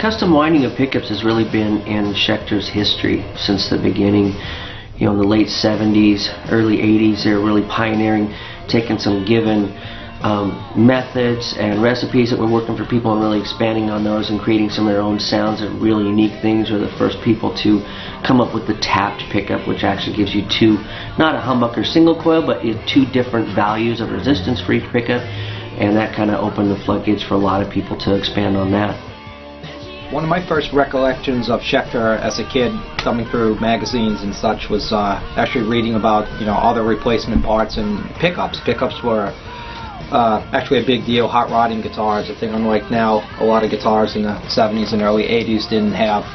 Custom winding of pickups has really been in Schecter's history since the beginning. You know, in the late 70s, early 80s, they were really pioneering, taking some given methods and recipes that were working for people and really expanding on those and creating some of their own sounds and really unique things. Were the first people to come up with the tapped pickup, which actually gives you two, not a humbucker single coil, but two different values of resistance for each pickup, and that kind of opened the floodgates for a lot of people to expand on that. One of my first recollections of Schecter as a kid, thumbing through magazines and such, was actually reading about, you know, all the replacement parts and pickups. Pickups were actually a big deal. Hot rodding guitars, I think, unlike now, a lot of guitars in the 70s and early 80s didn't have,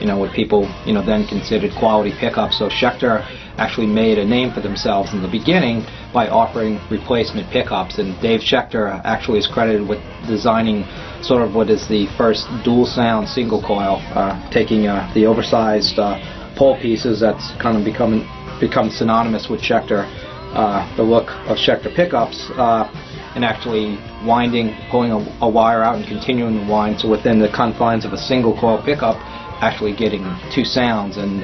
you know, what people, you know, then considered quality pickups. So Schecter actually made a name for themselves in the beginning by offering replacement pickups, and Dave Schecter actually is credited with designing sort of what is the first dual sound single coil, taking the oversized pole pieces that's kind of become synonymous with Schecter, the look of Schecter pickups, and actually winding, pulling a wire out and continuing to wind, so within the confines of a single coil pickup, actually getting two sounds. And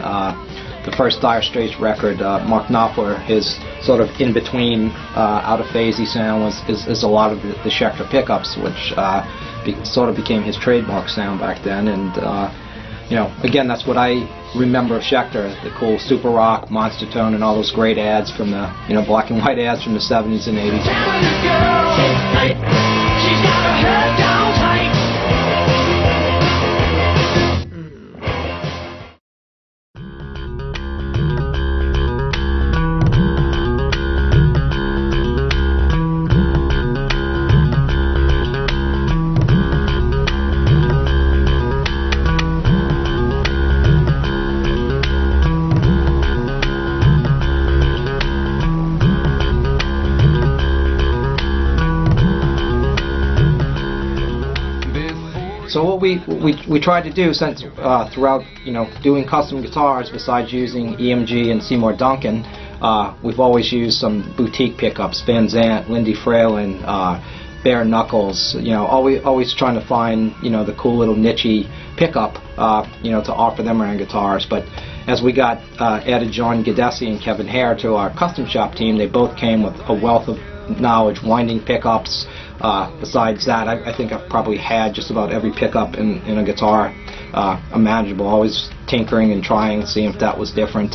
the first Dire Straits record, Mark Knopfler, his sort of in-between, out-of-phasey sound is a lot of the Schecter pickups, which sort of became his trademark sound back then. And you know, again, that's what I remember of Schecter, the cool Super Rock, Monster Tone, and all those great ads from the, you know, black and white ads from the 70s and 80s. So what we tried to do, since throughout, you know, doing custom guitars, besides using EMG and Seymour Duncan, we've always used some boutique pickups, Van Zandt, Lindy Fralin, Bare Knuckles. You know, always trying to find, you know, the cool little niche-y pickup, you know, to offer them around guitars. But as we got added John Gadesi and Kevin Hare to our custom shop team, they both came with a wealth of knowledge, winding pickups. Besides that, I think I've probably had just about every pickup in a guitar imaginable, always tinkering and trying, seeing if that was different.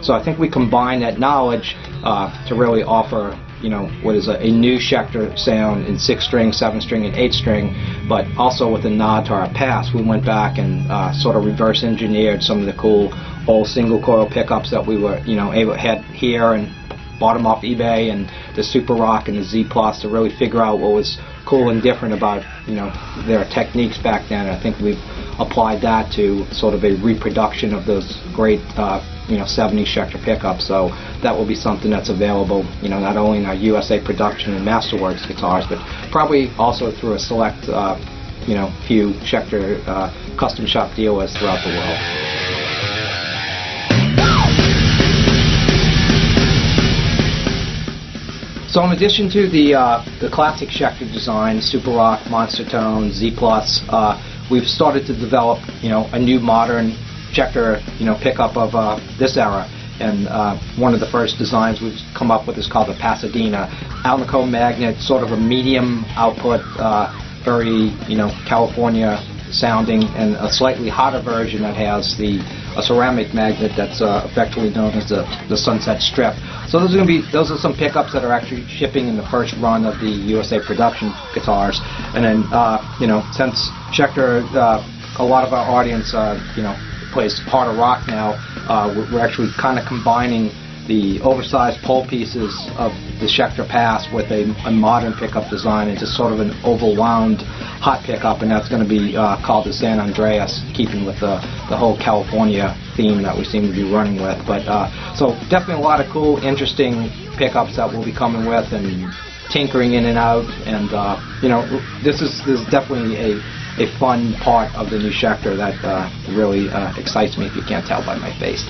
So I think we combine that knowledge to really offer, you know, what is a new Schecter sound in 6-string, 7-string, and 8-string, but also with a nod to our past. We went back and sort of reverse engineered some of the cool old single coil pickups that we were, you know, had here, and bought them off eBay, and the Super Rock and the Z Plus, to really figure out what was cool and different about, you know, their techniques back then. I think we've applied that to sort of a reproduction of those great, you know, 70s Schecter pickups. So that will be something that's available, you know, not only in our USA production and Masterworks guitars, but probably also through a select, you know, few Schecter custom shop dealers throughout the world. So in addition to the classic Schecter design, Super Rock, Monster Tone, Z Plus, we've started to develop, you know, a new modern Schecter, you know, pickup of this era. And one of the first designs we've come up with is called the Pasadena. Alnico magnet, sort of a medium output, very, you know, California sounding, and a slightly hotter version that has a ceramic magnet that's effectively known as the Sunset Strip. So those are some pickups that are actually shipping in the first run of the USA production guitars. And then you know, since Schecter, a lot of our audience you know, plays harder rock now, we're actually kind of combining the oversized pole pieces of the Schecter Pass with a modern pickup design and just sort of an oval wound hot pickup, and that's going to be called the San Andreas, keeping with the whole California theme that we seem to be running with. But so definitely a lot of cool, interesting pickups that we'll be coming with and tinkering in and out, and you know, this is definitely a fun part of the new Schecter that really excites me, if you can't tell by my face.